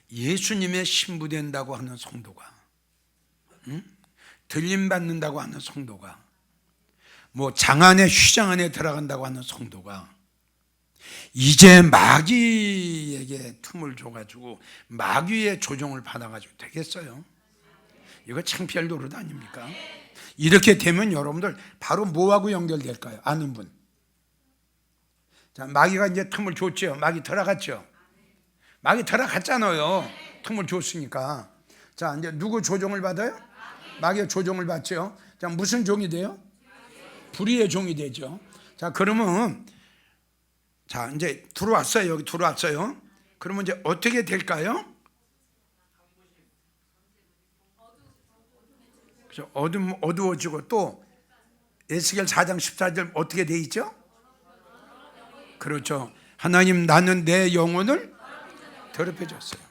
예수님의 신부된다고 하는 성도가 들림 받는다고 하는 성도가 뭐 장안에 휘장 안에 들어간다고 하는 성도가 이제 마귀에게 틈을 줘가지고 마귀의 조종을 받아가지고 되겠어요? 이거 창피할 노릇 아닙니까? 이렇게 되면 여러분들 바로 뭐하고 연결될까요? 아는 분. 자, 마귀가 이제 틈을 줬죠. 마귀 들어갔죠. 마귀 들어갔잖아요. 틈을 줬으니까. 자, 이제 누구 조종을 받아요? 마귀의 조종을 받죠. 자, 무슨 종이 돼요? 불의의 종이 되죠. 자, 그러면 자, 이제 들어왔어요. 여기 들어왔어요. 그러면 이제 어떻게 될까요? 그렇죠. 어두워지고 또 에스겔 4장 14절 어떻게 돼 있죠? 그렇죠. 하나님, 나는 내 영혼을 더럽혀 줬어요.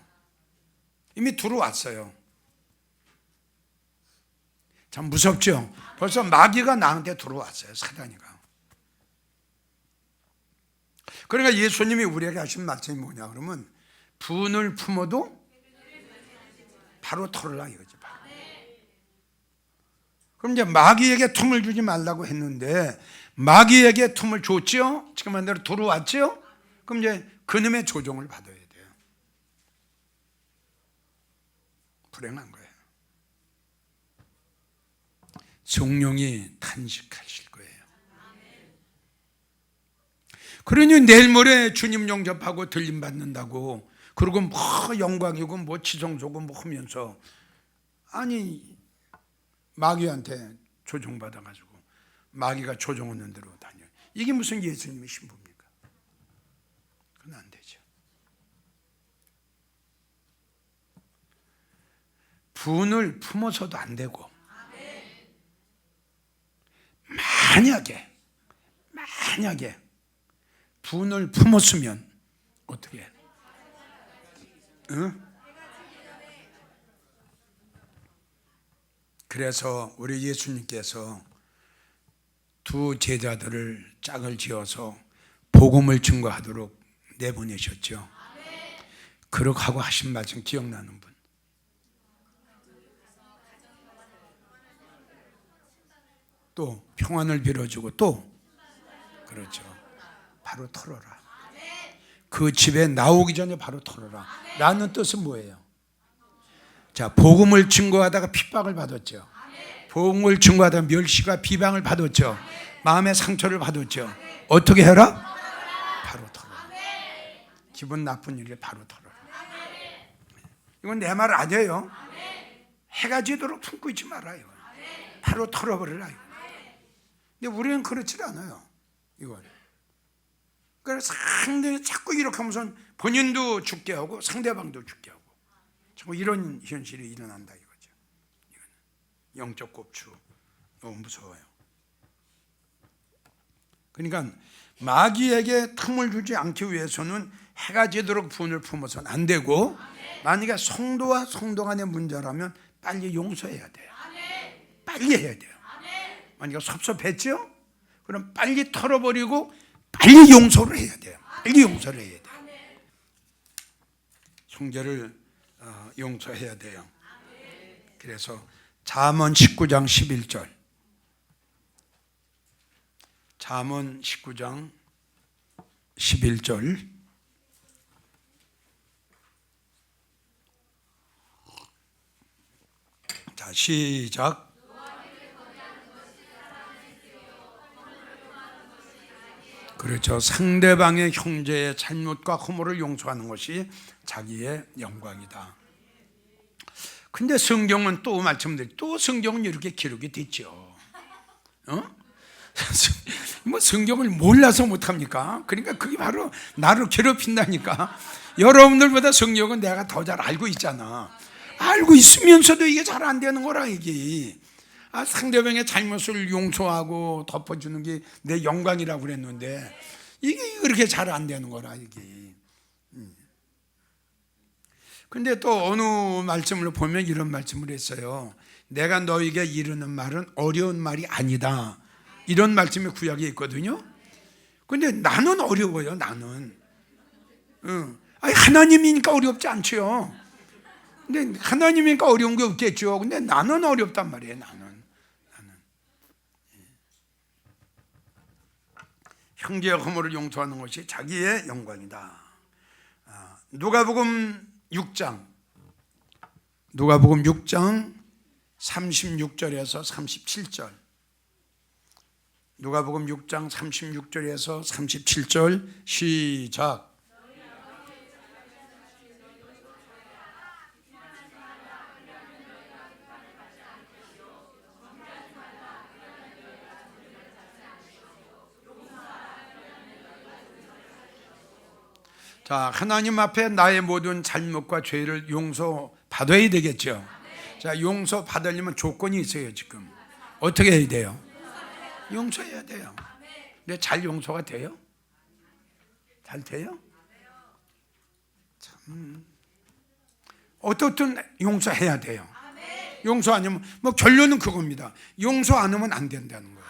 이미 들어왔어요. 참 무섭죠? 벌써 마귀가 나한테 들어왔어요. 사단이가. 그러니까 예수님이 우리에게 하신 말씀이 뭐냐 그러면 분을 품어도 바로 털으라 이거지. 바로. 그럼 이제 마귀에게 틈을 주지 말라고 했는데 마귀에게 틈을 줬죠? 지금 한 대로 들어왔죠? 그럼 이제 그놈의 조종을 받아야 돼요. 불행한 거예요. 성령이 탄식하실 거예요. 그러니 내일 모레 주님 영접하고 들림 받는다고 그리고 뭐 영광이고 뭐 지성소고 뭐 하면서 아니 마귀한테 조종받아가지고 마귀가 조종하는 대로 다녀요. 이게 무슨 예수님의 신부입니까? 그건 안 되죠. 분을 품어서도 안 되고 만약에 분을 품었으면 어떻게 해? 응? 그래서 우리 예수님께서 두 제자들을 짝을 지어서 복음을 증거하도록 내보내셨죠. 그렇게 하고 하신 말씀 기억나는 분? 또 평안을 빌어주고 또 그렇죠. 바로 털어라. 그 집에 나오기 전에 바로 털어라. 라는 뜻은 뭐예요? 자, 복음을 증거하다가 핍박을 받았죠. 복음을 증거하다가 멸시가 비방을 받았죠. 마음의 상처를 받았죠. 어떻게 해라? 바로 털어라. 기분 나쁜 일을 바로 털어라. 이건 내 말 아니에요. 해가 지도록 품고 있지 말아요. 바로 털어버리라. 근데 우리는 그렇지 않아요. 이걸. 그래서 상대 자꾸 이렇게 하면서 본인도 죽게 하고 상대방도 죽게 하고 자꾸 이런 현실이 일어난다 이거죠. 이거는 영적 고추 너무 무서워요. 그러니까 마귀에게 틈을 주지 않기 위해서는 해가 지도록 분을 품어서는 안 되고 만약에 성도와 성도 간의 문제라면 빨리 용서해야 돼요. 빨리 해야 돼요. 만약에 섭섭했죠? 그럼 빨리 털어버리고 빨리 용서를 해야 돼요. 빨리 용서를 해야 돼요. 형제를 용서해야 돼요. 그래서 잠언 19장 11절 잠언 19장 11절 자 시작. 그렇죠. 상대방의 형제의 잘못과 허물을 용서하는 것이 자기의 영광이다. 근데 성경은 또 말씀드릴 또 성경은 이렇게 기록이 됐죠. 뭐 성경을 몰라서 못합니까? 그러니까 그게 바로 나를 괴롭힌다니까. 여러분들보다 성경은 내가 더 잘 알고 있잖아. 알고 있으면서도 이게 잘 안 되는 거라 이게. 상대방의 잘못을 용서하고 덮어주는 게 내 영광이라고 그랬는데 이게 그렇게 잘 안 되는 거라 이게. 근데 또 어느 말씀을 보면 이런 말씀을 했어요. 내가 너에게 이르는 말은 어려운 말이 아니다. 이런 말씀이 구약에 있거든요. 근데 나는 어려워요. 나는. 하나님이니까 어렵지 않죠. 근데 하나님이니까 어려운 게 없겠죠. 근데 나는 어렵단 말이에요. 나는. 형제의 허물을 용서하는 것이 자기의 영광이다. 누가복음 6장 36절에서 37절. 누가복음 6장 36절에서 37절 시작. 자, 하나님 앞에 나의 모든 잘못과 죄를 용서받아야 되겠죠. 자, 용서받으려면 조건이 있어요. 지금 어떻게 해야 돼요? 용서해야 돼요. 근데 잘 용서가 돼요? 잘 돼요? 참, 어떻든 용서해야 돼요. 용서 안 하면 뭐 결론은 그겁니다. 용서 안 하면 안 된다는 거예요.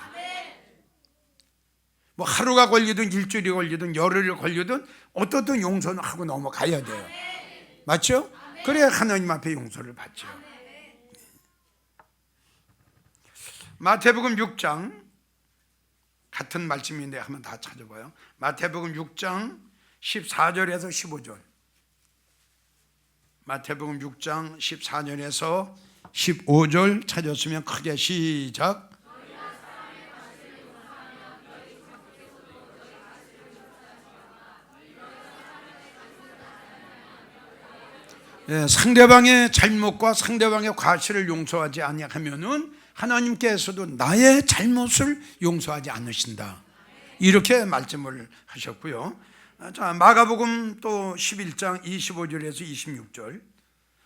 뭐 하루가 걸리든 일주일이 걸리든 열흘이 걸리든 어떻든 용서는 하고 넘어가야 돼요. 맞죠? 그래야 하나님 앞에 용서를 받죠. 마태복음 6장 같은 말씀인데 한번 다 찾아봐요. 마태복음 6장 14절에서 15절. 마태복음 6장 14절에서 15절 찾았으면 크게 시작. 상대방의 잘못과 상대방의 과실을 용서하지 아니하면은 하나님께서도 나의 잘못을 용서하지 않으신다. 이렇게 말씀을 하셨고요. 자, 마가복음 또 11장 25절에서 26절.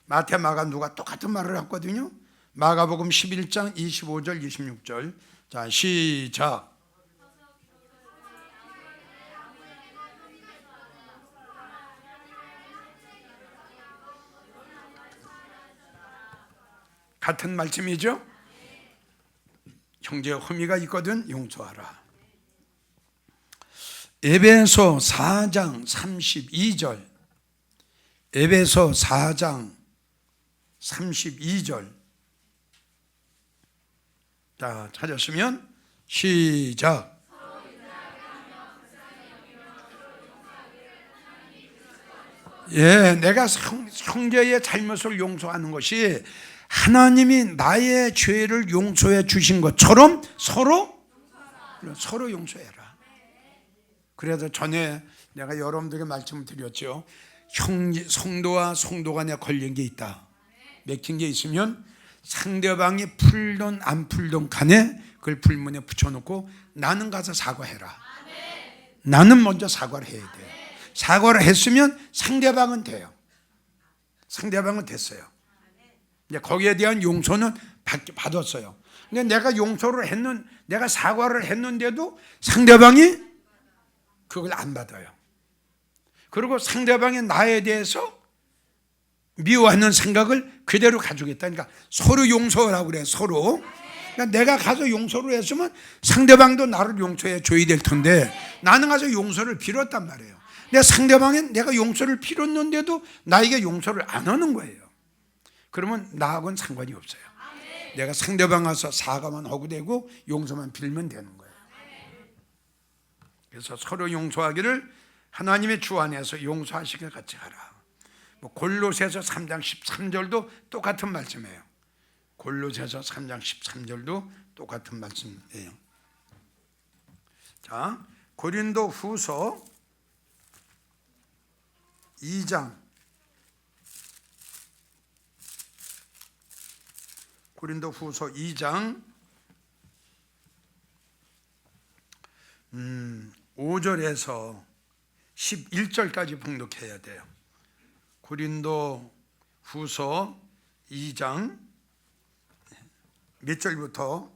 마태, 마가, 누가 똑같은 말을 했거든요. 마가복음 11장 25절 26절. 자, 시작. 같은 말씀이죠. 형제의 흠이가 있거든 용서하라. 에베소 4장 32절. 에베소 4장 32절. 자, 찾았으면 시작. 예, 내가 형제의 잘못을 용서하는 것이 하나님이 나의 죄를 용서해 주신 것처럼 서로 용서해라. 그래서 전에 내가 여러분들에게 말씀을 드렸죠. 성도와 성도 간에 걸린 게 있다. 맥힌 게 있으면 상대방이 풀든 안 풀든 간에 그걸 불문에 붙여놓고 나는 가서 사과해라. 나는 먼저 사과를 해야 돼요. 사과를 했으면 상대방은 돼요. 상대방은 됐어요. 거기에 대한 용서는 받았어요. 근데 내가 사과를 했는데도 상대방이 그걸 안 받아요. 그리고 상대방이 나에 대해서 미워하는 생각을 그대로 가지고 있다. 그러니까 서로 용서하라고 그래요. 서로. 그러니까 내가 가서 용서를 했으면 상대방도 나를 용서해 줘야 될 텐데 나는 가서 용서를 빌었단 말이에요. 근데 상대방은 내가 용서를 빌었는데도 나에게 용서를 안 하는 거예요. 그러면 나하고는 상관이 없어요. 내가 상대방 와서 사과만 하고 되고 용서만 빌면 되는 거예요. 그래서 서로 용서하기를 하나님의 주 안에서 용서하시길 같이 하라. 골로새서 3장 13절도 똑같은 말씀이에요. 골로새서 3장 13절도 똑같은 말씀이에요. 자, 고린도 후서 2장 고린도 후서 2장 5절에서 11절까지 봉독해야 돼요. 고린도 후서 2장 몇 절부터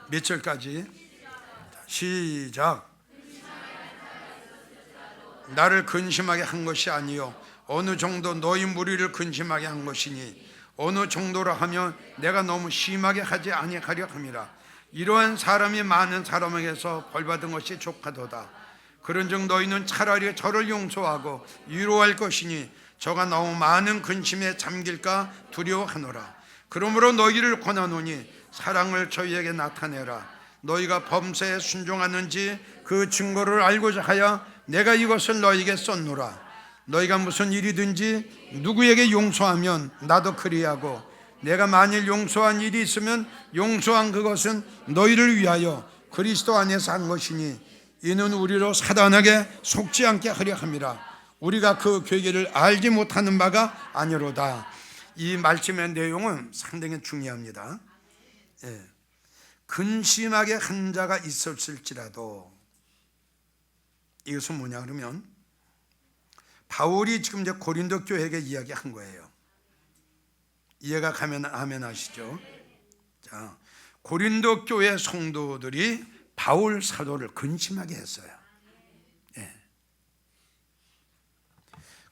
몇 절까지? 시작. 나를 근심하게 한 것이 아니요 어느 정도 너희 무리를 근심하게 한 것이니 어느 정도라 하면 내가 너무 심하게 하지 아니하려 함이라. 이러한 사람이 많은 사람에게서 벌받은 것이 족하도다. 그런즉 너희는 차라리 저를 용서하고 위로할 것이니 저가 너무 많은 근심에 잠길까 두려워하노라. 그러므로 너희를 권하노니 사랑을 저희에게 나타내라. 너희가 범사에 순종하는지 그 증거를 알고자 하여 내가 이것을 너희에게 썼노라. 너희가 무슨 일이든지 누구에게 용서하면 나도 그리하고, 내가 만일 용서한 일이 있으면 용서한 그것은 너희를 위하여 그리스도 안에서 한 것이니, 이는 우리로 사단에게 속지 않게 하려 함이라. 우리가 그 계획을 알지 못하는 바가 아니로다. 이 말씀의 내용은 상당히 중요합니다. 근심하게 한 자가 있었을지라도, 이것은 뭐냐 그러면 바울이 지금 이제 고린도 교회에게 이야기한 거예요. 이해가 가면 아멘 하시죠? 자, 고린도 교회 성도들이 바울 사도를 근심하게 했어요.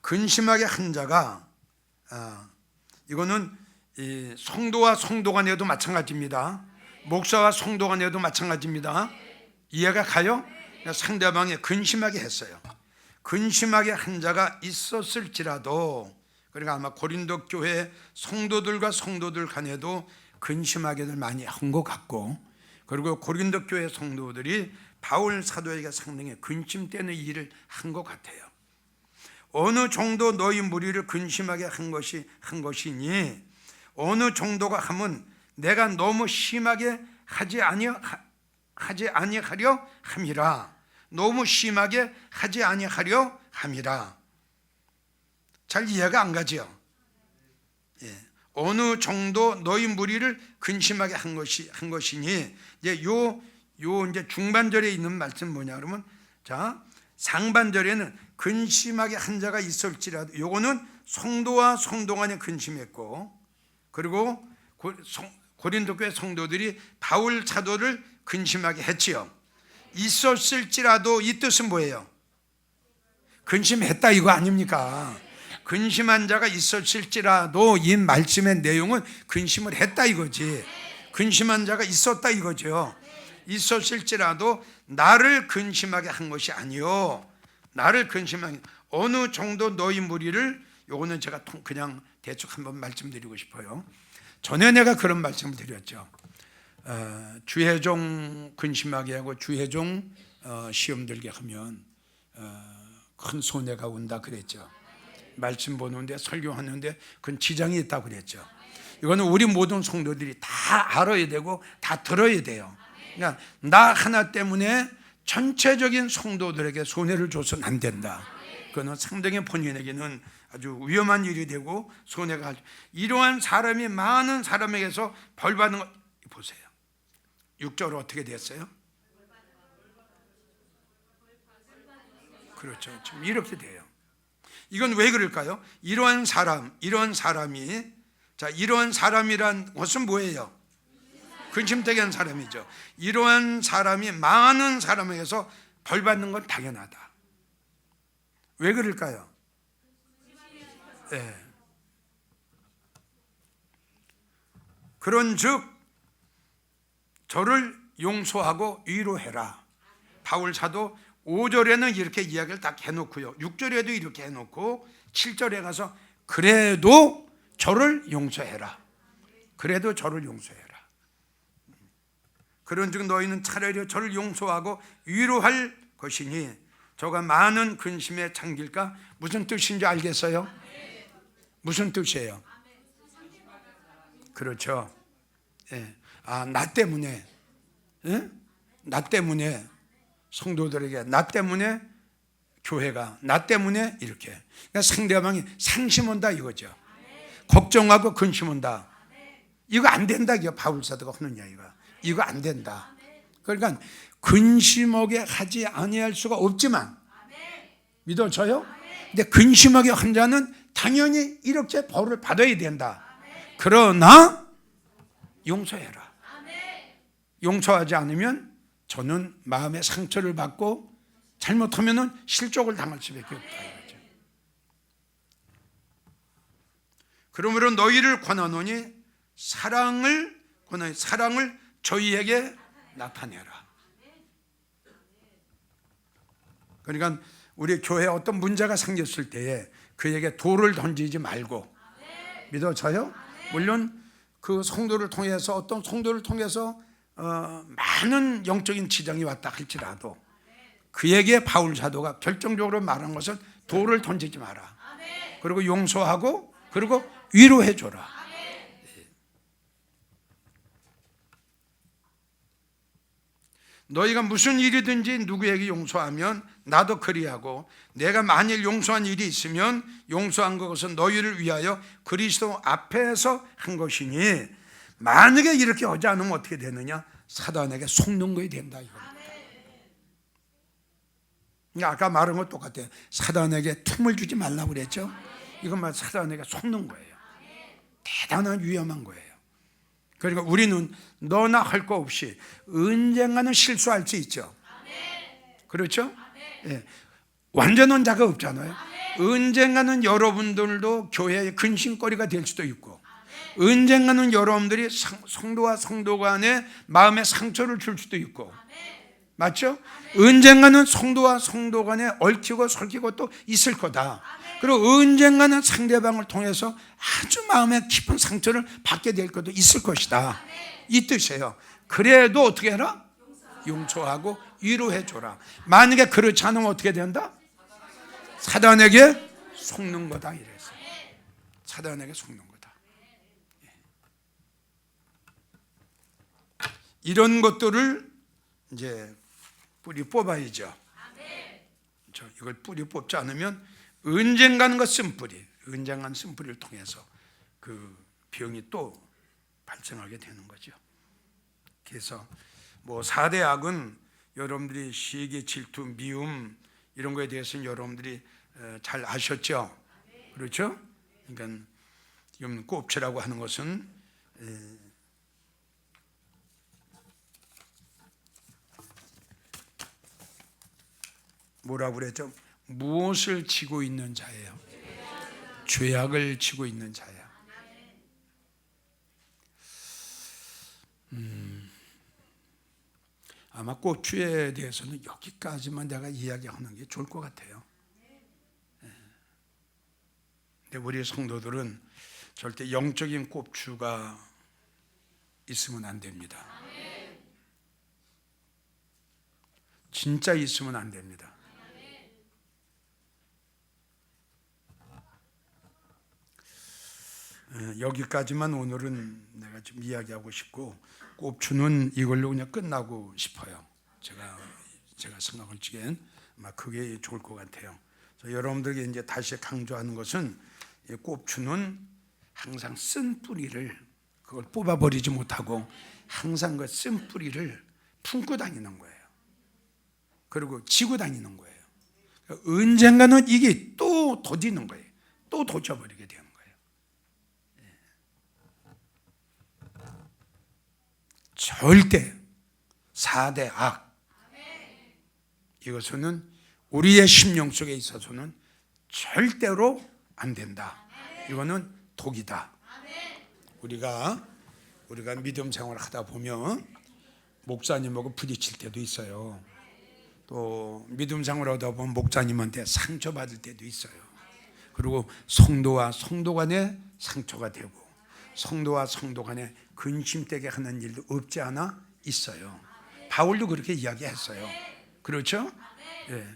근심하게 한 자가, 이거는 이 성도와 성도 간에도 마찬가지입니다. 목사와 성도 간에도 마찬가지입니다. 이해가 가요? 상대방이 근심하게 했어요. 근심하게 한 자가 있었을지라도, 그러니까 아마 고린도 교회 성도들과 성도들 간에도 근심하게들 많이 한 것 같고, 그리고 고린도 교회 성도들이 바울 사도에게 상당히 근심되는 일을 한 것 같아요. 어느 정도 너희 무리를 근심하게 한 것이니, 어느 정도가 하면 내가 너무 심하게 하지 아니하려 함이라. 너무 심하게 하지 아니하려 함이라. 잘 이해가 안 가죠? 어느 정도 너희 무리를 근심하게 한 것이니, 이제 요 이제 중반절에 있는 말씀 뭐냐 그러면, 자, 상반절에는 근심하게 한 자가 있을지라도, 요거는 성도와 성도 간에 근심했고, 그리고 고린도 교회 성도들이 바울 사도를 근심하게 했지요. 있었을지라도, 이 뜻은 뭐예요? 근심했다 이거 아닙니까? 근심한 자가 있었을지라도, 이 말씀의 내용은 근심을 했다 이거지. 근심한 자가 있었다 이거죠. 있었을지라도 나를 근심하게 한 것이 아니요, 나를 근심하게, 어느 정도 너희 무리를, 요거는 제가 그냥 대충 한번 말씀드리고 싶어요. 전에 내가 그런 말씀을 드렸죠. 주혜종 근심하게 하고 주혜종 시험 들게 하면 큰 손해가 온다 그랬죠. 말씀 보는데, 설교하는데 그건 지장이 있다고 그랬죠. 이거는 우리 모든 성도들이 다 알아야 되고 다 들어야 돼요. 그러니까 나 하나 때문에 전체적인 성도들에게 손해를 줘서는 안 된다. 그거는 상당히 본인에게는 아주 위험한 일이 되고 손해가, 이러한 사람이 많은 사람에게서 벌 받는 거 보세요. 6절 어떻게 됐어요? 그렇죠. 지금 이렇게 돼요. 이건 왜 그럴까요? 이러한 사람이, 자, 이러한 사람이란 것은 뭐예요? 근심되게 한 사람이죠. 이러한 사람이 많은 사람에게서 벌 받는 건 당연하다. 왜 그럴까요? 그런즉 저를 용서하고 위로해라. 바울 사도 5절에는 이렇게 이야기를 딱 해놓고요, 6절에도 이렇게 해놓고 7절에 가서 그래도 저를 용서해라. 그래도 저를 용서해라. 그런즉 너희는 차라리 저를 용서하고 위로할 것이니 저가 많은 근심에 잠길까. 무슨 뜻인지 알겠어요? 무슨 뜻이에요? 그렇죠. 나 때문에, 나 때문에 성도들에게, 나 때문에 교회가, 나 때문에 이렇게, 그러니까 상대방이 상심 온다 이거죠. 걱정하고 근심 온다. 이거 안 된다. 이거 바울 사도가 하는 이야기가, 이거 안 된다. 그러니까 근심하게 하지 아니할 수가 없지만, 믿어져요? 근데 근심하게 한 자는 당연히 이렇게 벌을 받아야 된다. 그러나 용서해라. 용서하지 않으면 저는 마음의 상처를 받고 잘못하면 실족을 당할 수밖에 없다. 그러므로 너희를 권하노니 사랑을 저희에게 나타내라. 그러니까 우리 교회에 어떤 문제가 생겼을 때에 그에게 돌을 던지지 말고, 믿어져요? 물론 그 성도를 통해서, 어떤 성도를 통해서 많은 영적인 지장이 왔다 할지라도 그에게 바울 사도가 결정적으로 말한 것은 돌을 던지지 마라. 그리고 용서하고 그리고 위로해 줘라. 너희가 무슨 일이든지 누구에게 용서하면 나도 그리하고 내가 만일 용서한 일이 있으면 용서한 것은 너희를 위하여 그리스도 앞에서 한 것이니 만약에 이렇게 하지 않으면 어떻게 되느냐? 사단에게 속는 거야 된다 이겁니다. 아까 말한 것 똑같아요. 사단에게 틈을 주지 말라고 그랬죠. 이것만 사단에게 속는 거예요. 대단한 위험한 거예요. 그러니까 우리는 너나 할 거 없이 언젠가는 실수할 수 있죠. 그렇죠? 예. 완전한 자가 없잖아요. 언젠가는 여러분들도 교회의 근심거리가 될 수도 있고 언젠가는 여러분들이 성도와 성도 간에 마음에 상처를 줄 수도 있고 맞죠? 언젠가는 성도와 성도 간에 얽히고 설키고 또 있을 거다. 그리고 언젠가는 상대방을 통해서 아주 마음에 깊은 상처를 받게 될 것도 있을 것이다. 이 뜻이에요. 그래도 어떻게 해라? 용서하고 위로해 줘라. 만약에 그렇지 않으면 어떻게 된다? 사단에게 속는 거다 이랬어요. 사단에게 속는 거다. 이런 것들을 이제 뿌리 뽑아야죠. 이걸 뿌리 뽑지 않으면 언젠가는 그 쓴뿌리, 언젠가는 쓴뿌리를 통해서 그 병이 또 발생하게 되는 거죠. 그래서 뭐 4대 악은 여러분들이 시기, 질투, 미움 이런 거에 대해서는 여러분들이 잘 아셨죠? 그렇죠? 그러니까 지금 꼽치라고 하는 것은 뭐라고 그랬죠? 무엇을 지고 있는 자예요? 죄악을 지고 있는 자야. 아마 꼽주에 대해서는 여기까지만 내가 이야기하는 게 좋을 것 같아요. 근데 우리 성도들은 절대 영적인 꼽주가 있으면 안 됩니다. 진짜 있으면 안 됩니다. 여기까지만 오늘은 내가 좀 이야기하고 싶고 꼽주는 이걸로 그냥 끝나고 싶어요. 제가 생각할 적엔 아마 그게 좋을 것 같아요. 여러분들에게 이제 다시 강조하는 것은 꼽주는 항상 쓴 뿌리를 그걸 뽑아버리지 못하고 항상 그 쓴 뿌리를 품고 다니는 거예요. 그리고 지고 다니는 거예요. 언젠가는 이게 또 도지는 거예요. 또 도져버리게 되는 거예요. 절대 4대 악 이것은 우리의 심령 속에 있어서는 절대로 안 된다. 이거는 독이다. 우리가 믿음 생활을 하다 보면 목사님하고 부딪힐 때도 있어요. 또 믿음 생활을 하다 보면 목사님한테 상처받을 때도 있어요. 그리고 성도와 성도 간에 상처가 되고 성도와 성도 간에 근심되게 하는 일도 없지 않아 있어요. 바울도 그렇게 이야기했어요. 그렇죠? 예.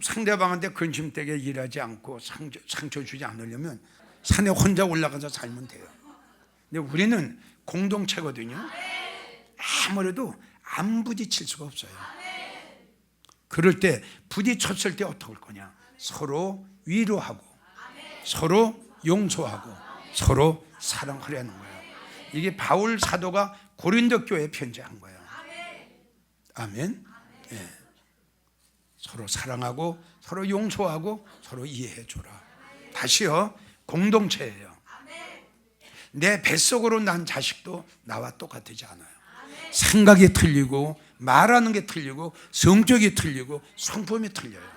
상대방한테 근심되게 일하지 않고 상처 주지 않으려면 산에 혼자 올라가서 살면 돼요. 근데 우리는 공동체거든요. 아무래도 안 부딪힐 수가 없어요. 그럴 때 부딪혔을 때 어떻게 할 거냐? 서로 위로하고 서로 용서하고 서로 사랑하려는 거예요. 이게 바울 사도가 고린도 교회에 편지한 거예요. 아멘. 예. 서로 사랑하고 서로 용서하고 서로 이해해 줘라. 다시요. 공동체예요. 내 뱃속으로 난 자식도 나와 똑같지 않아요. 생각이 틀리고 말하는 게 틀리고 성격이 틀리고 성품이 틀려요.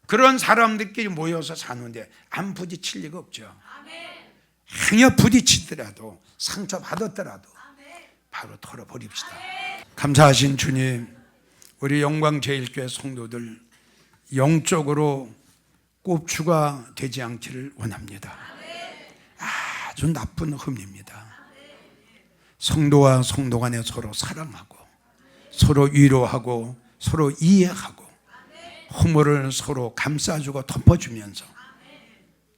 그런 사람들끼리 모여서 사는데 안 부딪힐 리가 없죠. 행여 부딪히더라도 상처받았더라도 바로 털어버립시다. 감사하신 주님, 우리 영광제일교회 성도들 영적으로 꼽주가 되지 않기를 원합니다. 아주 나쁜 흠입니다. 성도와 성도 간에 서로 사랑하고 서로 위로하고 서로 이해하고 허물을 서로 감싸주고 덮어주면서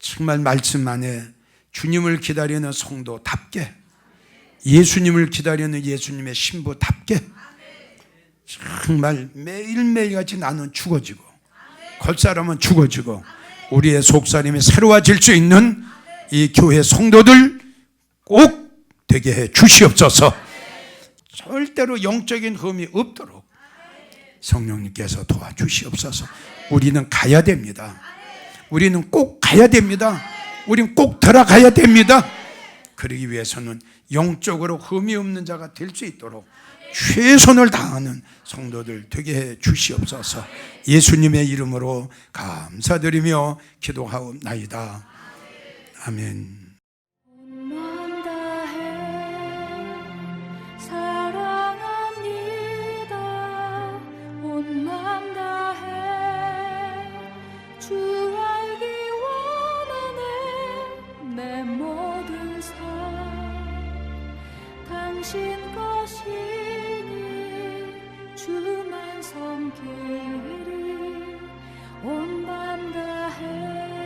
정말 말씀 안에 주님을 기다리는 성도답게, 예수님을 기다리는 예수님의 신부답게 정말 매일매일 같이 나는 죽어지고 겉사람은 죽어지고 우리의 속사람이 새로워질 수 있는 이 교회 성도들 꼭 되게 해 주시옵소서. 절대로 영적인 흠이 없도록 성령님께서 도와주시옵소서. 우리는 가야 됩니다. 우리는 꼭 가야 됩니다. 우리는 꼭 들어가야 됩니다. 그러기 위해서는 영적으로 흠이 없는 자가 될 수 있도록 최선을 다하는 성도들 되게 해 주시옵소서. 예수님의 이름으로 감사드리며 기도하옵나이다. 아멘. 당신 것이니 주만 섬기리 온 맘 다해